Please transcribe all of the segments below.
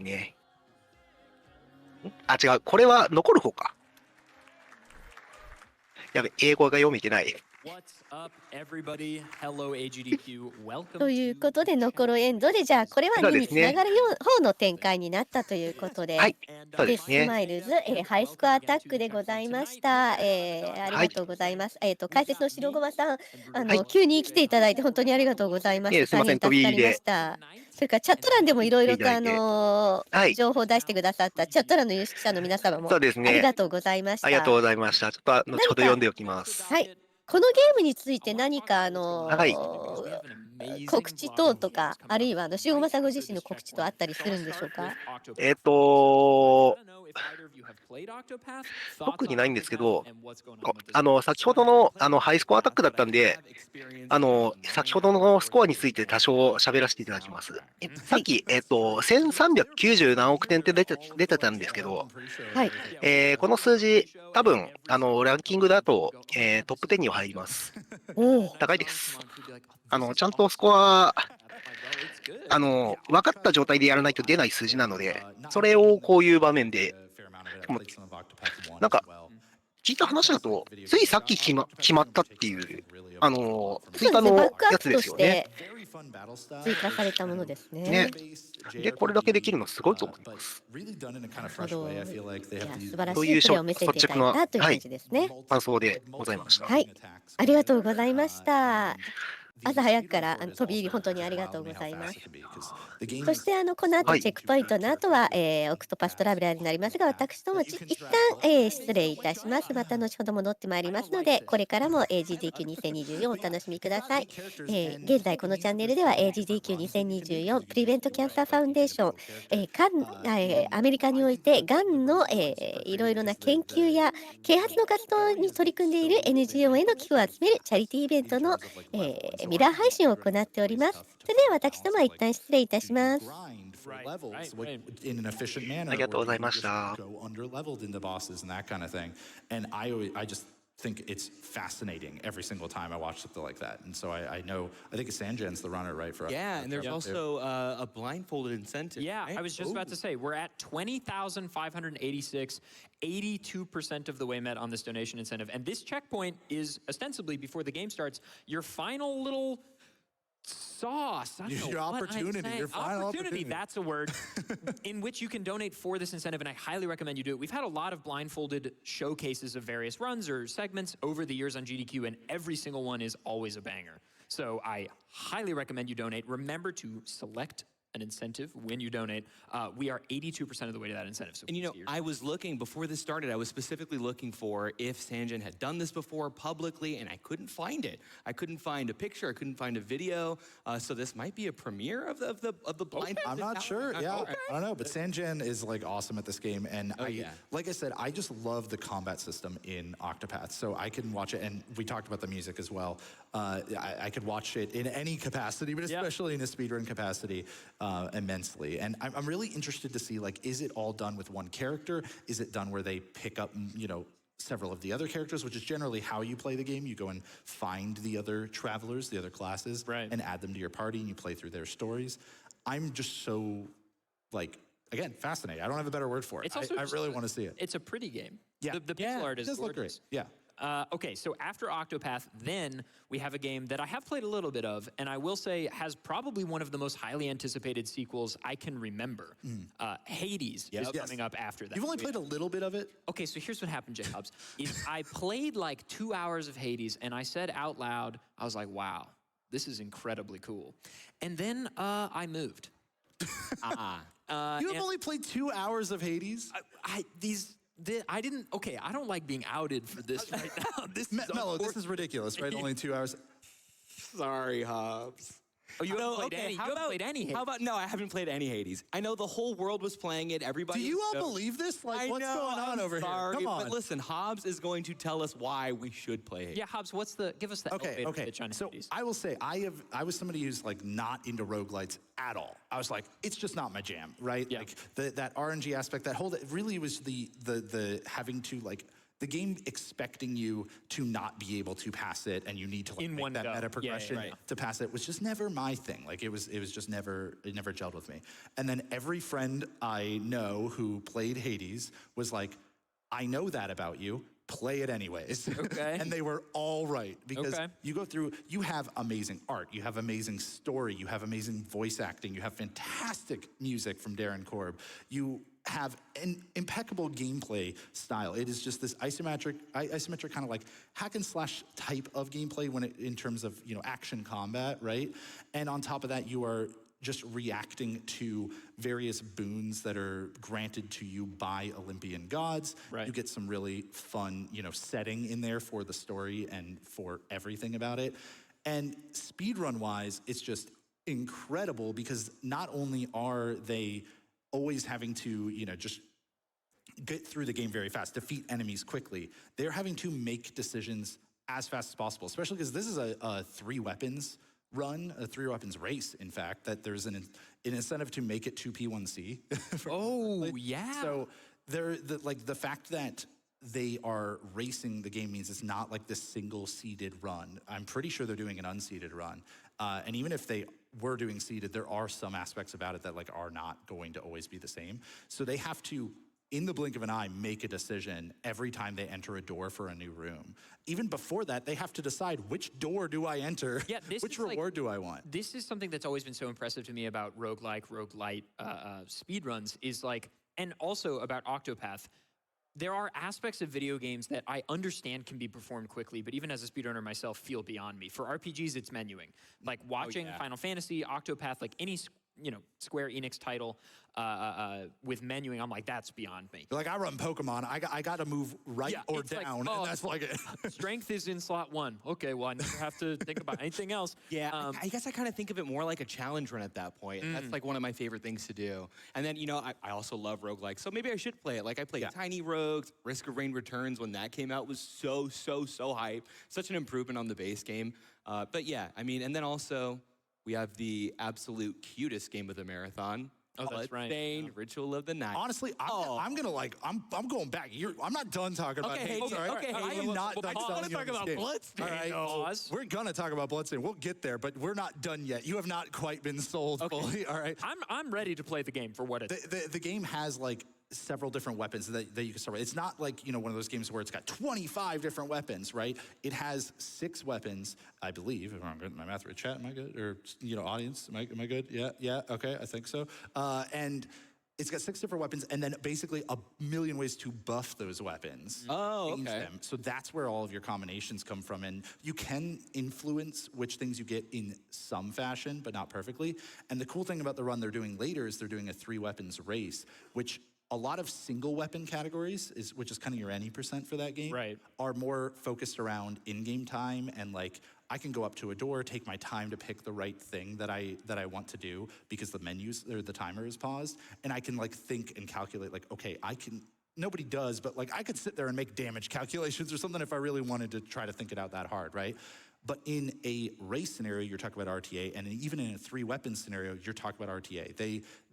ね。あ、違う。これは残る方か。やべ、英語が読めてない。ということで、残るエンドで、じゃあ、これは2につながる方の展開になったということで、はい。そうデスですね。マイルズ、ハイスコアアタックでございました。ありはい。がとうございます。解説の白駒さん、はい。急に来ていただいて本当にありがとうございました。大変すいません、飛び助かりま入りでした。それからチャット欄でもいろいろと来ていただいて。はい。情報を出してくださったチャット欄の有識者の皆様もそうですね。ありがとうございました。ありがとうございました。ちょっと後ほど何か読んでおきます。はい。このゲームについて何かはい。告知等とか、あるいは塩駒さんご自身の告知とあったりするんでしょうか？えっと、特にないんですけど、先ほどの、ハイスコアアタックだったんで、先ほどのスコアについて多少喋らせていただきます。さっき、1390何億点って出てたんですけど、はい。この数字、多分、ランキングだと、トップ10には入ります。おお。高いです。ちゃんとスコア、分かった状態でやらないと出ない数字なので、それをこういう場面で、しかもなんか、聞いた話だと、ついさっき決まったっていう、追そうですね、バッ加のやクアップつですよね。として追加されたものですね。ね。で、これだけできるのすごいと思います。なるほど。いや、素晴らというしいプレーを見せていただい率直な、たという感はい、じですね。感想でございました。はい。ありがとうございました。朝早くから飛び入り本当にありがとうございます。そしてこの後はい。チェックポイントの後は、オクトパストラベラーになりますが、私ども一旦、失礼いたします。また後ほど戻ってまいりますので、これからも GDQ2024 お楽しみください。現在このチャンネルでは GDQ2024 プリベントキャンサーファウンデーション、アメリカにおいてがんの、いろいろな研究や啓発の活動に取り組んでいる NGO への寄付を集めるチャリティーイベントの、ミラー配信を行っております。それでは私どもは一旦失礼いたします。ありがとうございました。think it's fascinating every single time I watch something like that. And so I think Sanjan's the runner, right? For Yeah, and there's also a blindfolded incentive. Yeah, I was just about to say, we're at 20,586, 82% of the way met on this donation incentive. And this checkpoint is ostensibly, before the game starts, your final little sauce. Your opportunity, your final opportunity. That's a word in which you can donate for this incentive, and I highly recommend you do it. We've had a lot of blindfolded showcases of various runs or segments over the years on GDQ, and every single one is always a banger. So I highly recommend you donate. Remember to select an incentive when you donate. We are 82% of the way to that incentive. So And I was looking, before this started, I was specifically looking for if Sanjan had done this before publicly, and I couldn't find it. I couldn't find a picture, I couldn't find a video. So this might be a premiere of the blind. I'm not sure. Yeah, okay. I don't know. But Sanjan is like awesome at this game. And like I said, I just love the combat system in Octopath. So I can watch it. And we talked about the music as well. I could watch it in any capacity, but especially in a speedrun capacity. Immensely. And I'm really interested to see, like, is it all done with one character? Is it done where they pick up, several of the other characters, which is generally how you play the game. You go and find the other travelers, the other classes, and add them to your party, and you play through their stories. I'm just so, like, again, fascinated. I don't have a better word for it. I really want to see it. It's a pretty game. Yeah. The pixel art is gorgeous. Look great. Yeah. Okay, so after Octopath, then we have a game that I have played a little bit of, and I will say has probably one of the most highly anticipated sequels I can remember. Hades is coming up after that. You've only played a little bit of it? Okay, so here's what happened, J. Hobbs. I played like 2 hours of Hades, and I said out loud, I was like, wow, this is incredibly cool. And then I moved. You have only played 2 hours of Hades? I don't like being outed for this right now. Mello, this is ridiculous, right? Only 2 hours. Sorry, Hobbs. Oh, you haven't played any? You haven't played any Hades? How about, no, I haven't played any Hades. I know the whole world was playing it, everybody. Do you all believe this? Like, what's going on over here? Come on. But listen, Hobbs is going to tell us why we should play Hades. Yeah, Hobbs, give us the elevator pitch on Hades. So I will say, I was somebody who's like not into roguelites at all. I was like, it's just not my jam, right? Yeah. Like that RNG aspect, that really was the having to like the game expecting you to not be able to pass it and you need to like, In make one that go. meta progression Yeah. to pass it was just never my thing. Like it was just never, it never gelled with me. And then every friend I know who played Hades was like, I know that about you, play it anyways. Okay. And they were all right because Okay. you go through, you have amazing art, you have amazing story, you have amazing voice acting, you have fantastic music from Darren Korb, you have an impeccable gameplay style. It is just this isometric kind of like hack and slash type of gameplay when in terms of, you know, action combat, right? And on top of that, you are just reacting to various boons that are granted to you by Olympian gods. Right. You get some really fun, you know, setting in there for the story and for everything about it. And speedrun-wise, it's just incredible because not only are they always having to, you know, just get through the game very fast, defeat enemies quickly, they're having to make decisions as fast as possible, especially because this is a 3 weapons run, a 3 weapons race, in fact, that there's an incentive to make it to P1C. Oh, yeah. So the fact that they are racing the game means it's not like this single seeded run. I'm pretty sure they're doing an unseeded run. And even if they were doing seeded, there are some aspects about it that like are not going to always be the same. So they have to, in the blink of an eye, make a decision every time they enter a door for a new room. Even before that, they have to decide which door do I enter, Yeah, this which is like- reward do I want? This is something that's always been so impressive to me about roguelite speedruns is like, and also about Octopath. There are aspects of video games that I understand can be performed quickly, but even as a speedrunner myself, feel beyond me. For RPGs, it's menuing. Like watching Final Fantasy, Octopath, like any, you know, Square Enix title with menuing, I'm like, that's beyond me. Like I run Pokemon, I got to move right or it's like, down, oh, and that's like it. Strength is in slot 1. Okay, well, I never have to think about anything else. Yeah, I guess I kind of think of it more like a challenge run at that point. That's like one of my favorite things to do. And then, you know, I also love roguelikes, so maybe I should play it. Like I played Tiny Rogues, Risk of Rain Returns when that came out was so hype. Such an improvement on the base game. But yeah, I mean, and then also we have the absolute cutest game of the marathon. Oh, that's right. Bloodstained Ritual of the Night. Honestly, I'm gonna like, I'm going back. I'm not done talking about Okay, Hades, okay, all right? okay, I Hades. am not Well, done pause. telling you Talk this about game. Bloodstained, All right, pause. we're gonna talk about Bloodstained. We'll get there, but we're not done yet. You have not quite been sold fully, all right? I'm ready to play the game for what it is. The game has like several different weapons that you can start with. It's not like, you know, one of those games where it's got 25 different weapons, right? It has 6 weapons, I believe, if I'm good in my math right. Chat, am I good? Or, you know, audience, am I good? Yeah, okay, I think so. And it's got 6 different weapons and then basically a million ways to buff those weapons. Oh, change okay. them. So that's where all of your combinations come from. And you can influence which things you get in some fashion, but not perfectly. And the cool thing about the run they're doing later is they're doing a 3 weapons race, which a lot of single weapon categories, which is kind of your any percent for that game, Right. are more focused around in-game time and like, I can go up to a door, take my time to pick the right thing that I want to do because the menus or the timer is paused, and I can like think and calculate like, okay, nobody does, but like I could sit there and make damage calculations or something if I really wanted to try to think it out that hard, right? But in a race scenario, you're talking about RTA, and even in a 3 weapons scenario, you're talking about RTA.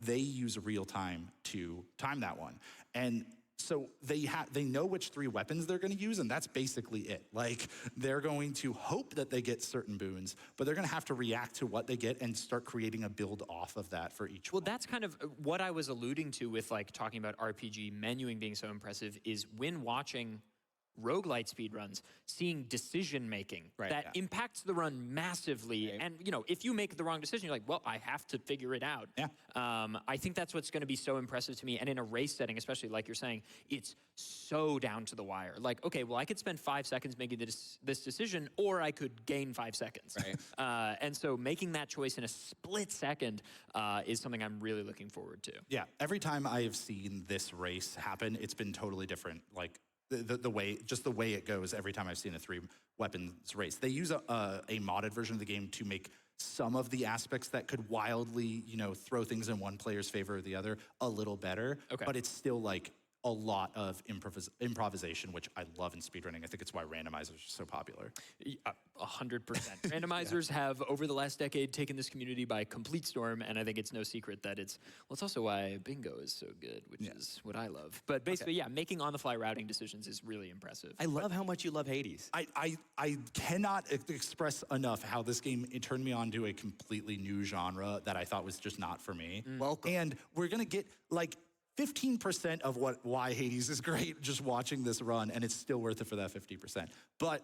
They use real time to time that one, and so they know which 3 weapons they're going to use, and that's basically it. Like they're going to hope that they get certain boons, but they're going to have to react to what they get and start creating a build off of that for each one. Well, that's kind of what I was alluding to with like talking about RPG menuing being so impressive is when watching roguelite speedruns, seeing decision making that impacts the run massively. And you know, if you make the wrong decision, you're like, well, I have to figure it out. Yeah. I think that's what's going to be so impressive to me. And in a race setting, especially like you're saying, it's so down to the wire. Like, okay, well, I could spend 5 seconds making this decision, or I could gain 5 seconds. Right. And so making that choice in a split second is something I'm really looking forward to. Yeah, every time I have seen this race happen, it's been totally different. Like the way it goes every time I've seen a 3 weapons race. They use a modded version of the game to make some of the aspects that could wildly, you know, throw things in one player's favor or the other a little better. Okay. But it's still like a lot of improvisation, which I love in speedrunning. I think it's why randomizers are so popular. 100%. Randomizers have, over the last decade, taken this community by complete storm, and I think it's no secret that it's also why bingo is so good, which is what I love. But basically, yeah, making on-the-fly routing decisions is really impressive. I love how much you love Hades. I cannot express enough how this game, it turned me on to a completely new genre that I thought was just not for me. Welcome. And we're gonna get like 15% of why Hades is great just watching this run, and it's still worth it for that 50%. But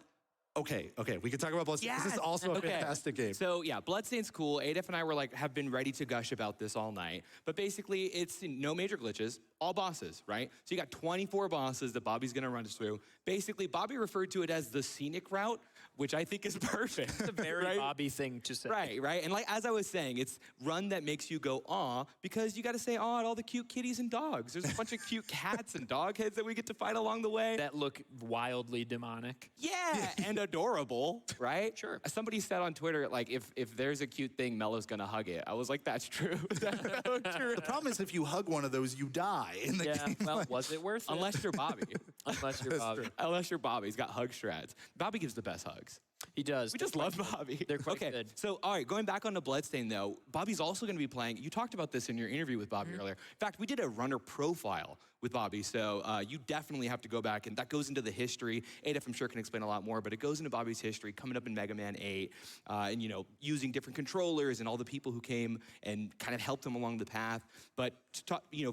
okay, we can talk about Bloodstained. This is also a fantastic game. So yeah, Bloodstained's cool. Adef and I were have been ready to gush about this all night. But basically, it's no major glitches, all bosses, right? So you got 24 bosses that Bobby's gonna run us through. Basically, Bobby referred to it as the scenic route, which I think is perfect. It's a very Bobby thing to say. Right. And as I was saying, it's run that makes you go aw, because you gotta say aw at all the cute kitties and dogs. There's a bunch of cute cats and dog heads that we get to fight along the way. That look wildly demonic. Yeah, and adorable, right? Sure. Somebody said on Twitter, if there's a cute thing, Mello's gonna hug it. I was like, that's true. That's so true. The problem is if you hug one of those, you die in the game. Well, was it worth it? Unless you're Bobby. Unless you're Bobby. Unless you're Bobby. He's got hug shreds. Bobby gives the best hugs. He does. We just love Bobby. They're quite good. So, all right, going back on to Bloodstained, though, Bobby's also going to be playing. You talked about this in your interview with Bobby earlier. In fact, we did a runner profile with Bobby, so you definitely have to go back, and that goes into the history. Adef, I'm sure, can explain a lot more, but it goes into Bobby's history, coming up in Mega Man 8, and, using different controllers and all the people who came and kind of helped him along the path. But,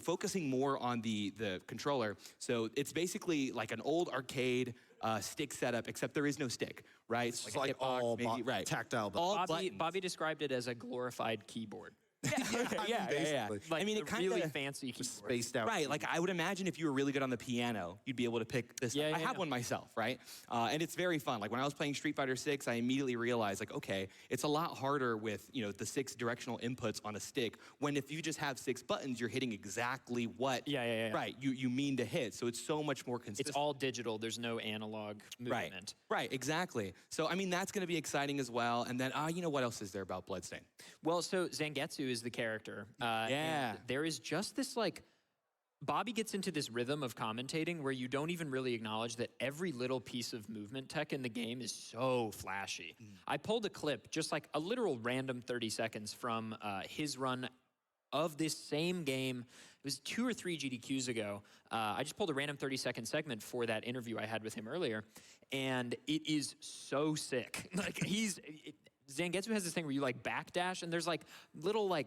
focusing more on the controller. So it's basically like an old arcade stick setup, except there is no stick, right? It's like all tactile. All Bobby described it as a glorified keyboard. Yeah. Like it kind really of fancy keyboard. Spaced out. Right, I would imagine if you were really good on the piano, you'd be able to pick this. I have one myself, right? And it's very fun. When I was playing Street Fighter 6, I immediately realized, okay, it's a lot harder with, the 6 directional inputs on a stick, when if you just have 6 buttons, you're hitting exactly what right, you mean to hit. So it's so much more consistent. It's all digital. There's no analog movement. Right, exactly. So, that's going to be exciting as well. And then, what else is there about Bloodstained? Well, so Zangetsu is the character. And there is just this Bobby gets into this rhythm of commentating where you don't even really acknowledge that every little piece of movement tech in the game is so flashy. I pulled a clip, just a literal random 30 seconds from his run of this same game. It was 2 or 3 GDQs ago. I just pulled a random 30-second segment for that interview I had with him earlier, and it is so sick. Zangetsu has this thing where you backdash, and there's little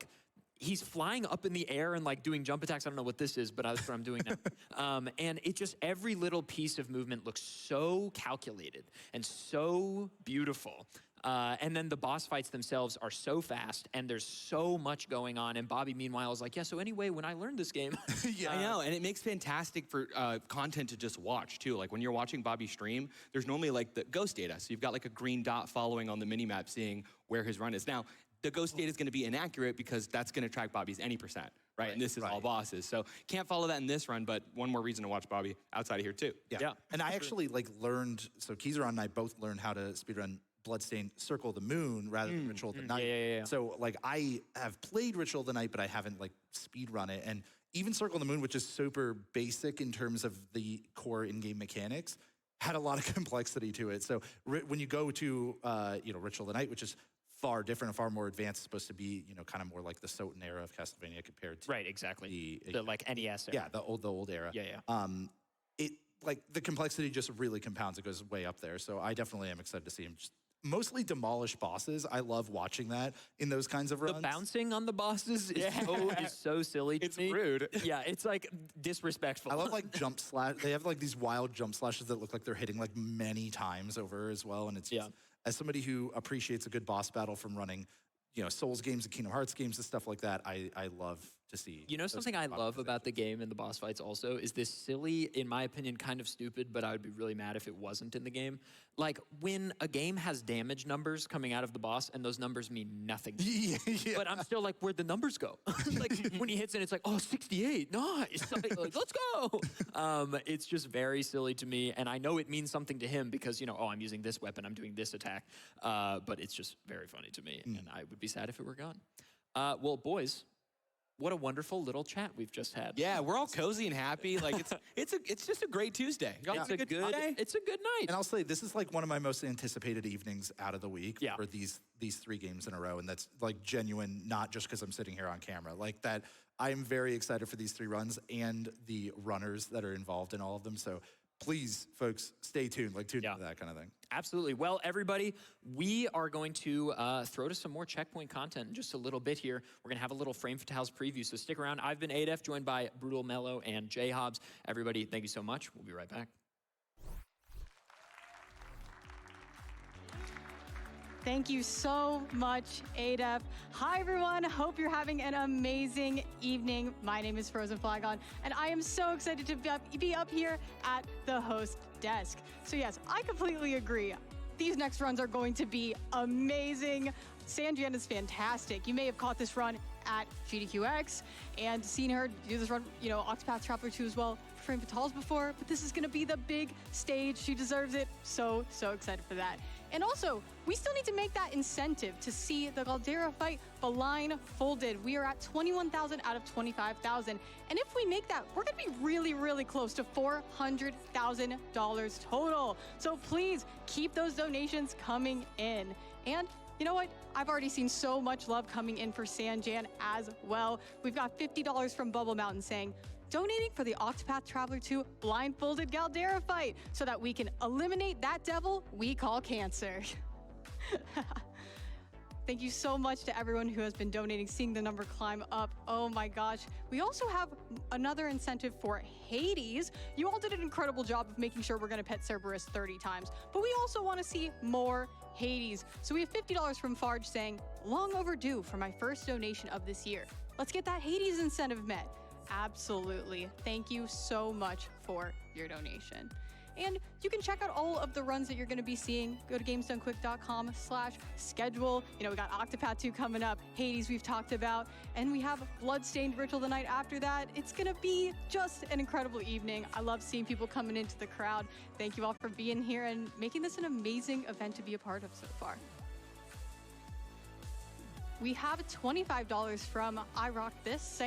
he's flying up in the air and doing jump attacks. I don't know what this is, but that's what I'm doing now. And it just, every little piece of movement looks so calculated and so beautiful. And then the boss fights themselves are so fast, and there's so much going on. And Bobby, meanwhile, is like, so anyway, when I learned this game. I know, and it makes fantastic for content to just watch, too. When you're watching Bobby stream, there's normally the ghost data. So you've got a green dot following on the minimap, seeing where his run is. Now, the ghost data is going to be inaccurate because that's going to track Bobby's any %, right? And this is all bosses. So can't follow that in this run, but one more reason to watch Bobby outside of here, too. Yeah. And I actually learned, so Kizaron and I both learned how to speedrun Bloodstained Circle of the Moon rather than Ritual of the Night. Yeah. So I have played Ritual of the Night, but I haven't speedrun it. And even Circle of the Moon, which is super basic in terms of the core in-game mechanics, had a lot of complexity to it. So when you go to Ritual of the Night, which is far different and far more advanced, supposed to be kind of more like the Soten era of Castlevania compared to exactly the NES era. Yeah, the old era. It the complexity just really compounds. It goes way up there. So I definitely am excited to see him just mostly demolish bosses. I love watching that in those kinds of runs. The bouncing on the bosses is so silly to me. It's rude. Yeah, it's disrespectful. I love jump slash. They have these wild jump slashes that look like they're hitting many times over as well. And it's just, as somebody who appreciates a good boss battle from running, Souls games and Kingdom Hearts games and stuff like that, I love to see. Something I love about the game and the boss fights also is this silly, in my opinion, kind of stupid, but I would be really mad if it wasn't in the game. When a game has damage numbers coming out of the boss and those numbers mean nothing. But I'm still where'd the numbers go? When he hits it, it's 68, nice. Let's go. It's just very silly to me, and I know it means something to him because, I'm using this weapon, I'm doing this attack. But it's just very funny to me, and I would be sad if it were gone. Well, boys, What a wonderful little chat we've just had. Yeah, we're all cozy and happy. Like it's just a great Tuesday. It's a good day. It's a good night. And I'll say this is like one of my most anticipated evenings out of the week for these 3 games in a row, and that's like genuine, not just because I'm sitting here on camera. Like that, I'm very excited for these 3 runs and the runners that are involved in all of them. So please, folks, stay tuned. Like tune into that kind of thing. Absolutely. Well, everybody, we are going to throw to some more Checkpoint content in just a little bit here. We're going to have a little Frame Fatales preview, so stick around. I've been Adef, joined by Brutal Mellow and J Hobbs. Everybody, thank you so much. We'll be right back. Thank you so much, Adef. Hi, everyone. Hope you're having an amazing evening. My name is Frozen Flagon, and I am so excited to be up here at the host desk. So yes, I completely agree. These next runs are going to be amazing. Sanjan is fantastic. You may have caught this run at GDQX and seen her do this run, you know, Octopath Traveler 2 as well, Frame Fatales before, but this is gonna be the big stage. She deserves it. So excited for that. And also, we still need to make that incentive to see the Galdera fight blindfolded. We are at 21,000 out of 25,000. And if we make that, we're gonna be really close to $400,000 total. So please keep those donations coming in. And you know what? I've already seen so much love coming in for Sanjan as well. We've got $50 from Bubble Mountain saying, donating for the Octopath Traveler 2 blindfolded Galdera fight so that we can eliminate that devil we call cancer. Thank you so much to everyone who has been donating, seeing the number climb up. Oh my gosh. We also have another incentive for Hades. You all did an incredible job of making sure we're gonna pet Cerberus 30 times, but we also wanna see more Hades. So we have $50 from Farge saying, long overdue for my first donation of this year. Let's get that Hades incentive met. Absolutely. Thank you so much for your donation. And you can check out all of the runs that you're going to be seeing. Go to gamesdonequick.com/schedule. You know, we got Octopath 2 coming up, Hades we've talked about, and we have Bloodstained Ritual the night after that. It's going to be just an incredible evening. I love seeing people coming into the crowd. Thank you all for being here and making this an amazing event to be a part of so far. We have $25 from I Rock This saying,